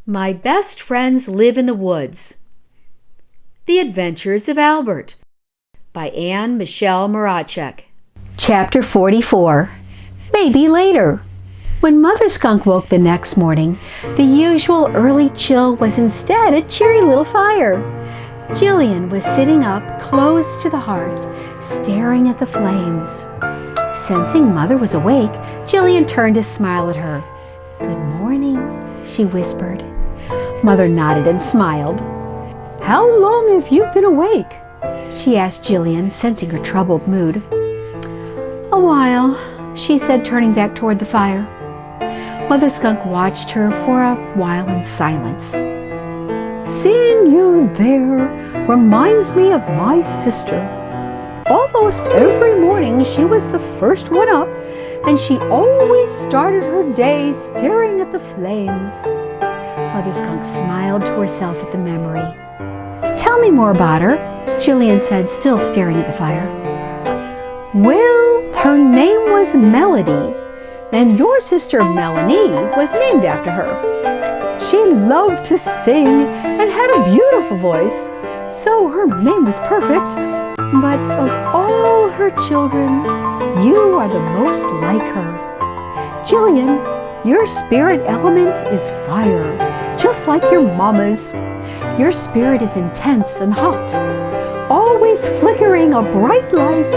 My Best Friends Live in the Woods. The Adventures of Albert by Anne Michelle Mracek. Chapter 44. Maybe later. When Mother Skunk woke the next morning, the usual early chill was instead a cheery little fire. Jillian was sitting up close to the hearth, staring at the flames. Sensing Mother was awake, Jillian turned to smile at her. "Good morning," she whispered. Mother nodded and smiled. "How long have you been awake?" she asked Jillian, sensing her troubled mood. "A while," she said, turning back toward the fire. Mother Skunk watched her for a while in silence. "Seeing you there reminds me of my sister. Almost every morning she was the first one up, and she always started her day staring at the flames." Mother Skunk smiled to herself at the memory. "Tell me more about her," Jillian said, still staring at the fire. "Well, her name was Melody, and your sister Melanie was named after her. She loved to sing and had a beautiful voice, so her name was perfect. But of all her children, you are the most like her. Jillian, your spirit element is fire, just like your mama's. Your spirit is intense and hot, always flickering a bright light,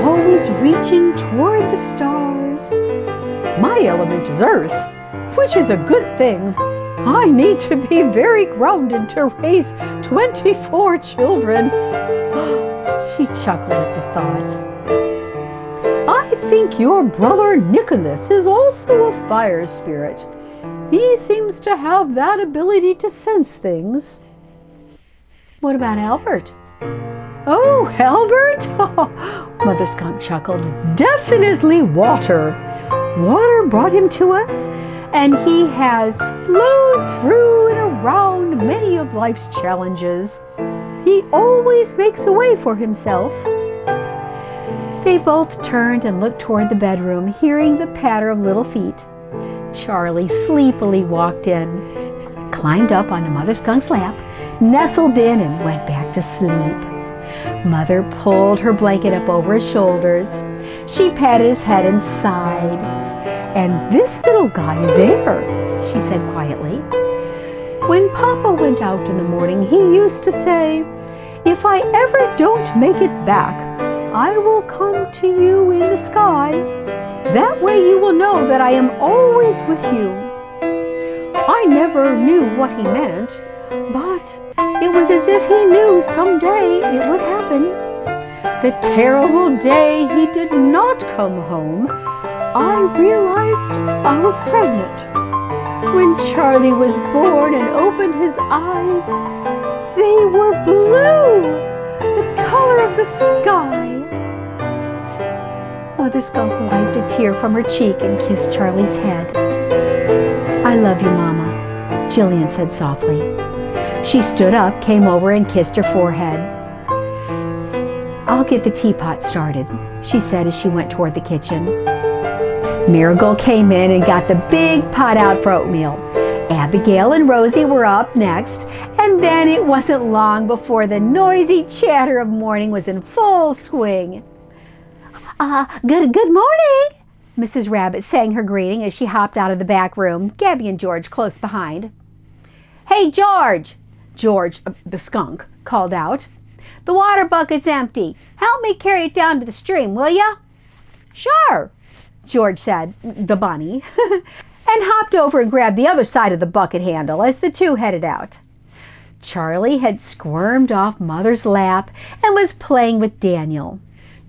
always reaching toward the stars. My element is earth, which is a good thing. I need to be very grounded to raise 24 children." She chuckled at the thought. "I think your brother Nicholas is also a fire spirit. He seems to have that ability to sense things." "What about Albert?" "Oh, Albert?" Mother Skunk chuckled. "Definitely water. Water brought him to us, and he has flowed through and around many of life's challenges. He always makes a way for himself." They both turned and looked toward the bedroom, hearing the patter of little feet. Charlie sleepily walked in, climbed up onto Mother Skunk's lap, nestled in, and went back to sleep. Mother pulled her blanket up over his shoulders. She patted his head and sighed. "And this little guy is Air," she said quietly. "When Papa went out in the morning, he used to say, 'If I ever don't make it back, I will come to you in the sky. That way you will know that I am always with you.' I never knew what he meant, but it was as if he knew someday it would happen. The terrible day he did not come home, I realized I was pregnant. When Charlie was born and opened his eyes, they were blue, the color of the sky." Mother Skunk wiped a tear from her cheek and kissed Charlie's head. "I love you, Mama," Jillian said softly. She stood up, came over, and kissed her forehead. "I'll get the teapot started," she said as she went toward the kitchen. Marigold came in and got the big pot out for oatmeal. Abigail and Rosie were up next, and then it wasn't long before the noisy chatter of morning was in full swing. Good morning," Mrs. Rabbit sang her greeting as she hopped out of the back room, Gabby and George close behind. "Hey, George," the skunk, called out. "The water bucket's empty. Help me carry it down to the stream, will ya?" "Sure," George said, the bunny, and hopped over and grabbed the other side of the bucket handle as the two headed out. Charlie had squirmed off Mother's lap and was playing with Daniel.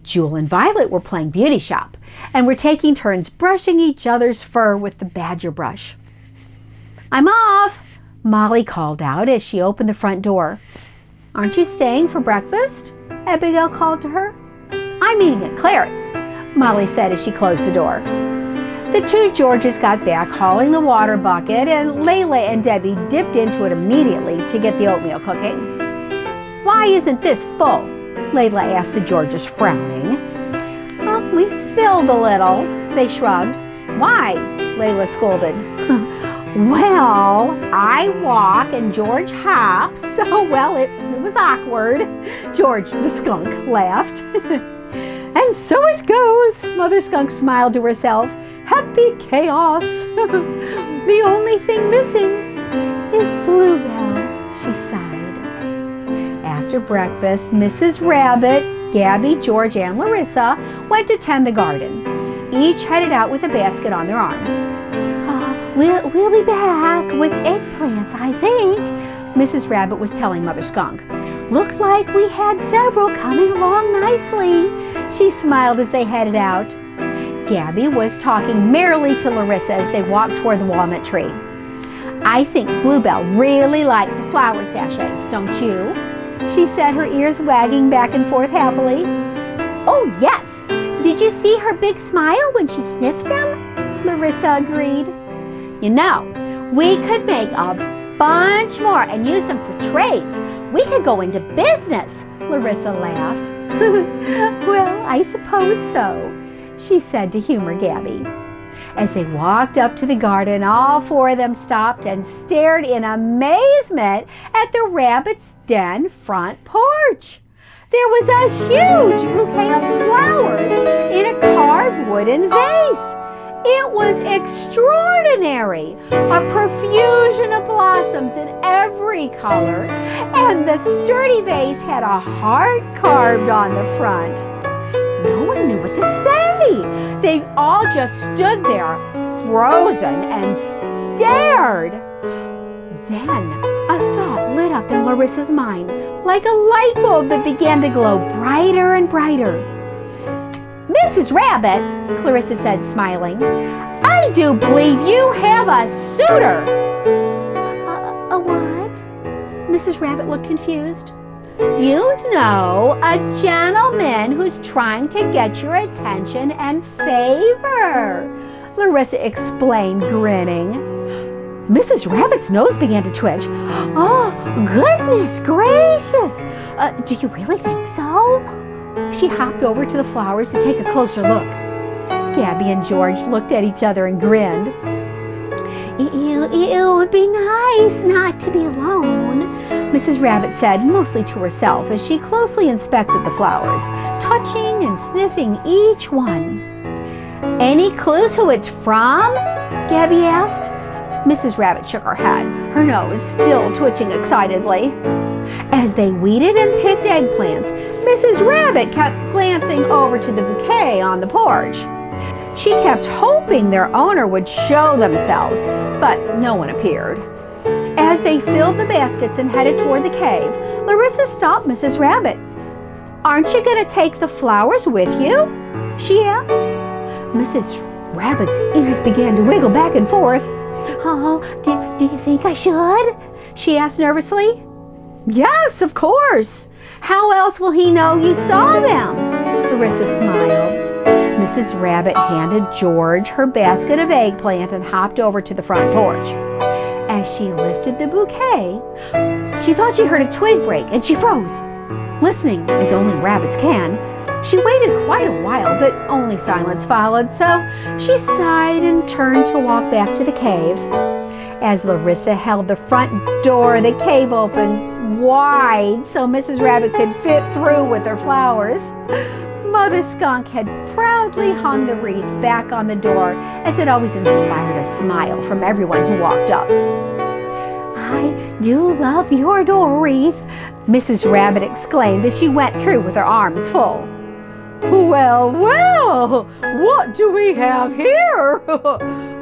Jewel and Violet were playing beauty shop and were taking turns brushing each other's fur with the badger brush. "I'm off," Molly called out as she opened the front door. "Aren't you staying for breakfast?" Abigail called to her. "I'm eating at Clara's," Molly said as she closed the door. The two Georges got back hauling the water bucket, and Layla and Debbie dipped into it immediately to get the oatmeal cooking. "Why isn't this full?" Layla asked the Georges, frowning. "We spilled a little," they shrugged. "Why?" Layla scolded. Well, I walk and George hops, so well, it was awkward. George the skunk laughed. And so it goes, Mother Skunk smiled to herself. Happy chaos. The only thing missing is Bluebell, she sighed. After breakfast, Mrs. Rabbit, Gabby, George, and Larissa went to tend the garden. Each headed out with a basket on their arm. We'll be back with eggplants, I think, Mrs. Rabbit was telling Mother Skunk. Looked like we had several coming along nicely. She smiled as they headed out. Gabby was talking merrily to Larissa as they walked toward the walnut tree. I think Bluebell really liked the flower sachets, don't you? She said, her ears wagging back and forth happily. Oh, yes. Did you see her big smile when she sniffed them? Larissa agreed. You know, we could make a bunch more and use them for trades. We could go into business, Larissa laughed. Well, I suppose so, she said to humor Gabby. As they walked up to the garden, all four of them stopped and stared in amazement at the rabbit's den front porch. There was a huge bouquet of flowers in a carved wooden vase. It was extraordinary, a profusion of blossoms in every color, and the sturdy vase had a heart carved on the front. No one knew what to say. They all just stood there, frozen, and stared. Then a thought lit up in Larissa's mind, like a light bulb that began to glow brighter and brighter. Mrs. Rabbit, Clarissa said, smiling, I do believe you have a suitor. A what? Mrs. Rabbit looked confused. You know, a gentleman who's trying to get your attention and favor, Larissa explained, grinning. Mrs. Rabbit's nose began to twitch. Oh, goodness gracious! Do you really think so? She hopped over to the flowers to take a closer look. Gabby and George looked at each other and grinned. It would be nice not to be alone, Mrs. Rabbit said, mostly to herself, as she closely inspected the flowers, touching and sniffing each one. Any clues who it's from? Gabby asked. Mrs. Rabbit shook her head, her nose still twitching excitedly. As they weeded and picked eggplants, Mrs. Rabbit kept glancing over to the bouquet on the porch. She kept hoping their owner would show themselves, but no one appeared. As they filled the baskets and headed toward the cave, Larissa stopped Mrs. Rabbit. Aren't you going to take the flowers with you? She asked. Mrs. Rabbit's ears began to wiggle back and forth. Oh, do you think I should? She asked nervously. Yes, of course. How else will he know you saw them? Larissa smiled. Mrs. Rabbit handed George her basket of eggplant and hopped over to the front porch. As she lifted the bouquet, she thought she heard a twig break and she froze. Listening, as only rabbits can, she waited quite a while, but only silence followed, so she sighed and turned to walk back to the cave. As Larissa held the front door, the cave opened wide so Mrs. Rabbit could fit through with her flowers. Mother Skunk had proudly hung the wreath back on the door, as it always inspired a smile from everyone who walked up. I do love your door wreath, Mrs. Rabbit exclaimed as she went through with her arms full. Well, well, what do we have here?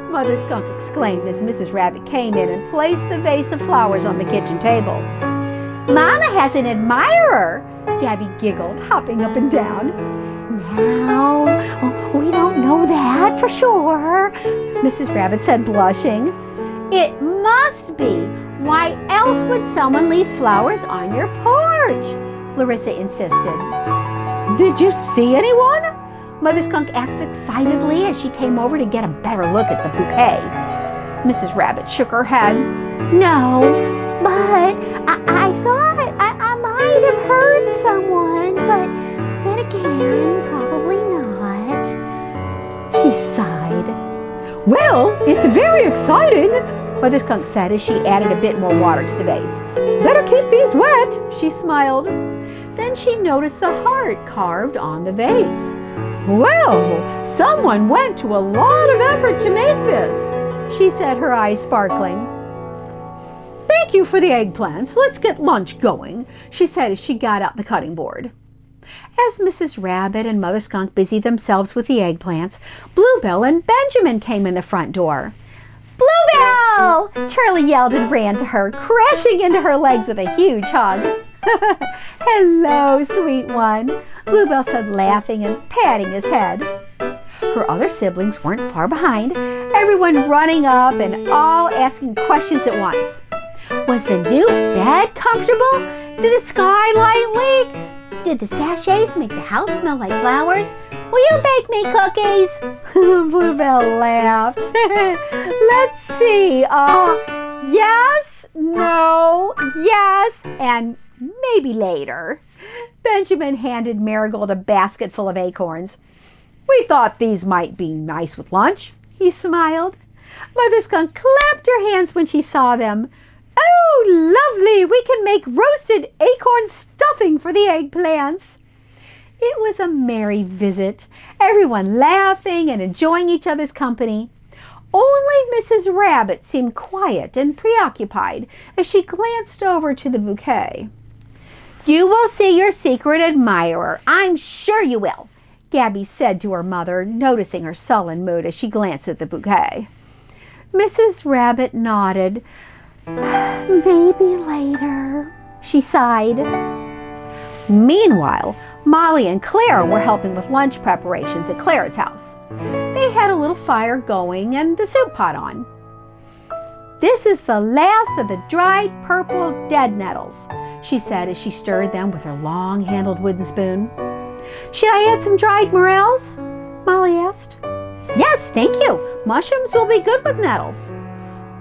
Mother Skunk exclaimed as Mrs. Rabbit came in and placed the vase of flowers on the kitchen table. Mama has an admirer, Gabby giggled, hopping up and down. Now, we don't know that for sure, Mrs. Rabbit said, blushing. It must be. Why else would someone leave flowers on your porch? Larissa insisted. Did you see anyone? Mother Skunk asked excitedly as she came over to get a better look at the bouquet. Mrs. Rabbit shook her head. No, but I thought I might have heard someone, but then again, probably not. She sighed. Well, it's very exciting, Mother Skunk said as she added a bit more water to the vase. "Better keep these wet," she smiled. Then she noticed the heart carved on the vase. "Well, someone went to a lot of effort to make this," she said, her eyes sparkling. "Thank you for the eggplants. Let's get lunch going," she said as she got out the cutting board. As Mrs. Rabbit and Mother Skunk busied themselves with the eggplants, Bluebell and Benjamin came in the front door. "Bluebell!" Charlie yelled and ran to her, crashing into her legs with a huge hug. "Hello, sweet one," Bluebell said, laughing and patting his head. Her other siblings weren't far behind, everyone running up and all asking questions at once. Was the new bed comfortable? Did the skylight leak? Did the sachets make the house smell like flowers? Will you bake me cookies? Bluebell laughed. Let's see. Yes, no, yes, and maybe later. Benjamin handed Marigold a basket full of acorns. We thought these might be nice with lunch, he smiled. Mother Skunk clapped her hands when she saw them. Oh, lovely! We can make roasted acorn stuffing for the eggplants. It was a merry visit, everyone laughing and enjoying each other's company. Only Mrs. Rabbit seemed quiet and preoccupied as she glanced over to the bouquet. You will see your secret admirer, I'm sure you will, Gabby said to her mother, noticing her sullen mood as she glanced at the bouquet. Mrs. Rabbit nodded. Maybe later, she sighed. Meanwhile, Molly and Clara were helping with lunch preparations at Clara's house. They had a little fire going and the soup pot on. This is the last of the dried purple dead nettles, she said as she stirred them with her long-handled wooden spoon. Should I add some dried morels? Molly asked. Yes, thank you. Mushrooms will be good with nettles.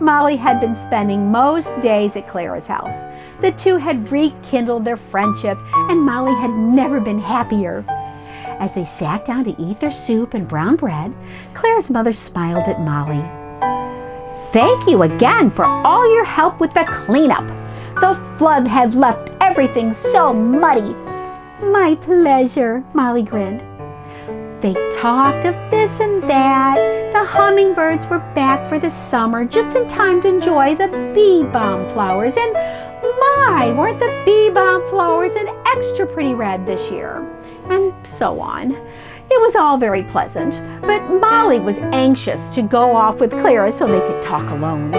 Molly had been spending most days at Clara's house. The two had rekindled their friendship, and Molly had never been happier. As they sat down to eat their soup and brown bread, Clara's mother smiled at Molly. Thank you again for all your help with the cleanup. The flood had left everything so muddy. My pleasure, Molly grinned. They talked of this and that. The hummingbirds were back for the summer just in time to enjoy the bee balm flowers. And my, weren't the bee balm flowers an extra pretty red this year? And so on. It was all very pleasant, but Molly was anxious to go off with Clara so they could talk alone.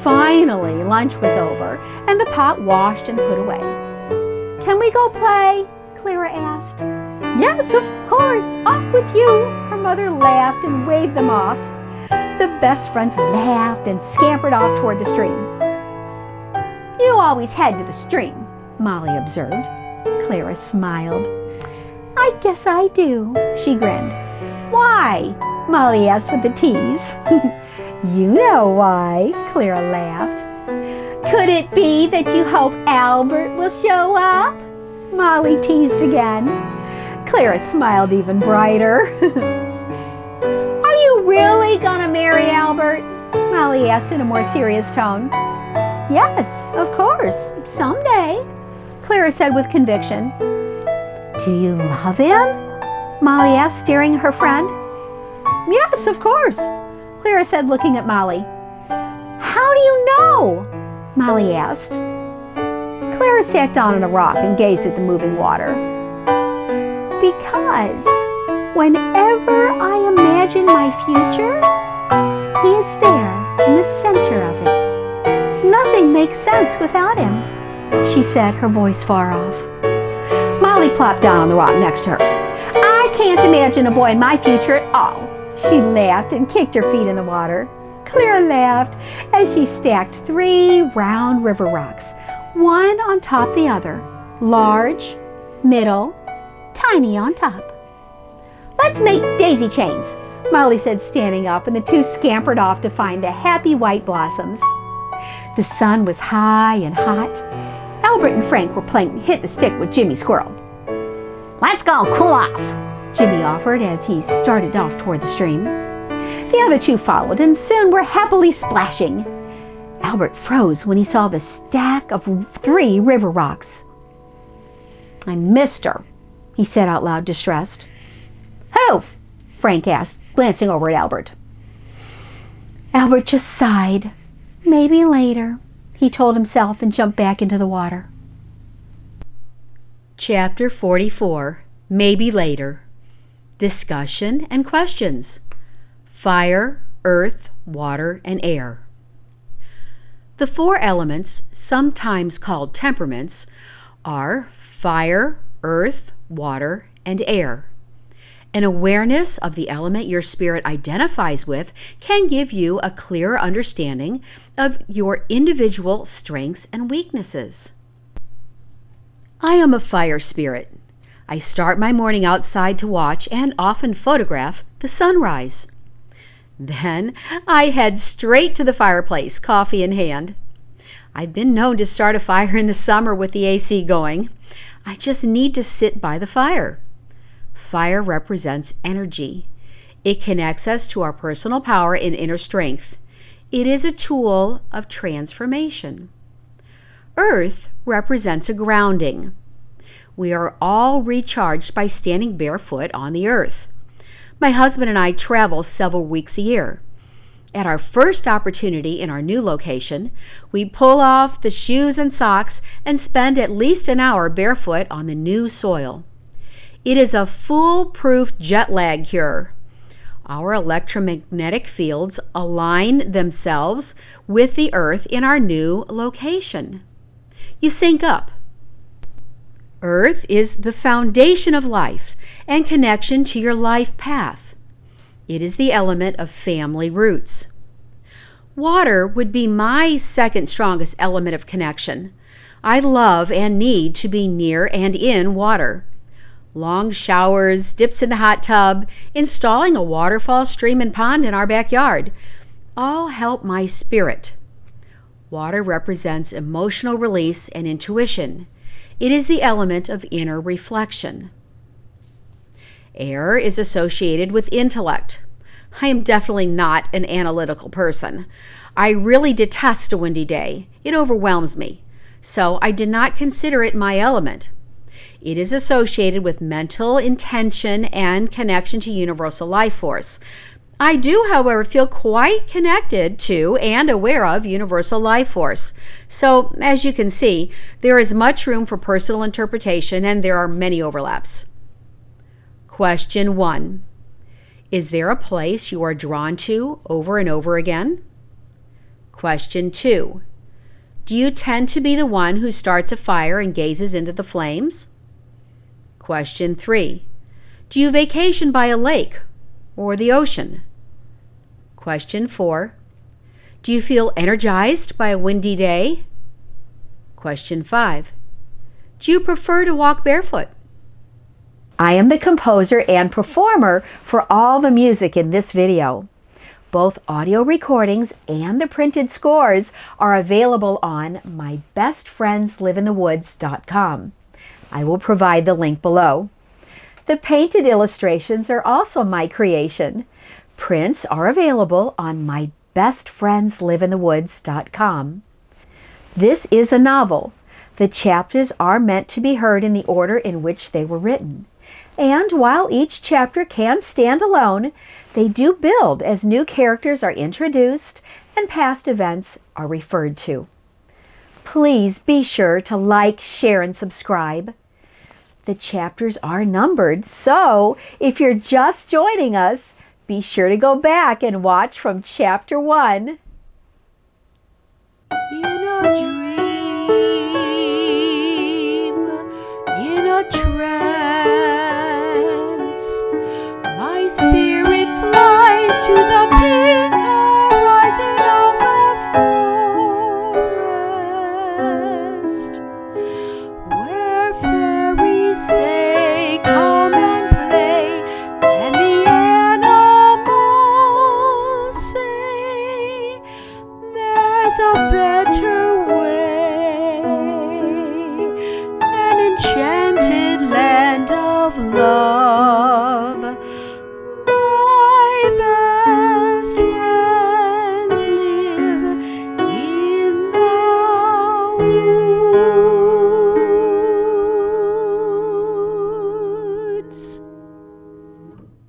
Finally, lunch was over and the pot washed and put away. Can we go play? Clara asked. Yes, of course, off with you, her mother laughed and waved them off. The best friends laughed and scampered off toward the stream. You always head to the stream, Molly observed. Clara smiled. I guess I do, she grinned. Why? Molly asked with a tease. You know why, Clara laughed. Could it be that you hope Albert will show up? Molly teased again. Clara smiled even brighter. Are you really gonna marry Albert? Molly asked in a more serious tone. Yes, of course, someday, Clara said with conviction. Do you love him? Molly asked, staring at her friend. Yes, of course, Clara said, looking at Molly. How do you know? Molly asked. Clara sat down on a rock and gazed at the moving water. Because whenever I imagine my future, he is there in the center of it. Nothing makes sense without him, she said, her voice far off. Molly plopped down on the rock next to her. I can't imagine a boy in my future at all. She laughed and kicked her feet in the water. Clara laughed as she stacked 3 round river rocks, one on top of the other, large, middle, tiny on top. Let's make daisy chains, Molly said, standing up, and the two scampered off to find the happy white blossoms. The sun was high and hot. Albert and Frank were playing hit the stick with Jimmy Squirrel. Let's go cool off, Jimmy offered as he started off toward the stream. The other two followed and soon were happily splashing. Albert froze when he saw the stack of 3 river rocks. "I missed her," he said out loud, distressed. "Who?" Frank asked, glancing over at Albert. Albert just sighed. "Maybe later," he told himself, and jumped back into the water. Chapter 44, Maybe Later. Discussion and questions. Fire, earth, water, and air. The 4 elements, sometimes called temperaments, are fire, earth, water, and air. An awareness of the element your spirit identifies with can give you a clearer understanding of your individual strengths and weaknesses. I am a fire spirit. I start my morning outside to watch and often photograph the sunrise. Then I head straight to the fireplace, coffee in hand. I've been known to start a fire in the summer with the AC going. I just need to sit by the fire. Fire represents energy. It connects us to our personal power and inner strength. It is a tool of transformation. Earth represents a grounding. We are all recharged by standing barefoot on the earth. My husband and I travel several weeks a year. At our first opportunity in our new location, we pull off the shoes and socks and spend at least an hour barefoot on the new soil. It is a foolproof jet lag cure. Our electromagnetic fields align themselves with the earth in our new location. You sync up. Earth is the foundation of life and connection to your life path. It is the element of family roots. Water would be my second strongest element of connection. I love and need to be near and in water. Long showers, dips in the hot tub, installing a waterfall, stream, and pond in our backyard all help my spirit. Water represents emotional release and intuition. It is the element of inner reflection. Air is associated with intellect. I am definitely not an analytical person. I really detest a windy day. It overwhelms me. So I did not consider it my element. It is associated with mental intention and connection to universal life force. I do, however, feel quite connected to and aware of universal life force. So, as you can see, there is much room for personal interpretation and there are many overlaps. Question 1. Is there a place you are drawn to over and over again? Question 2. Do you tend to be the one who starts a fire and gazes into the flames? Question 3. Do you vacation by a lake or the ocean? Question 4. Do you feel energized by a windy day? Question 5. Do you prefer to walk barefoot? I am the composer and performer for all the music in this video. Both audio recordings and the printed scores are available on mybestfriendsliveinthe.woods.com. I will provide the link below. The painted illustrations are also my creation. Prints are available on mybestfriendsliveinthe.woods.com. This is a novel. The chapters are meant to be heard in the order in which they were written. And while each chapter can stand alone, they do build as new characters are introduced and past events are referred to. Please be sure to like, share, and subscribe. The chapters are numbered, so if you're just joining us, be sure to go back and watch from chapter 1. In a dream, in a trance, my spirit flies to the pink horizon of a forest, where fairies say, "Come and play," and the animals say, "There's a better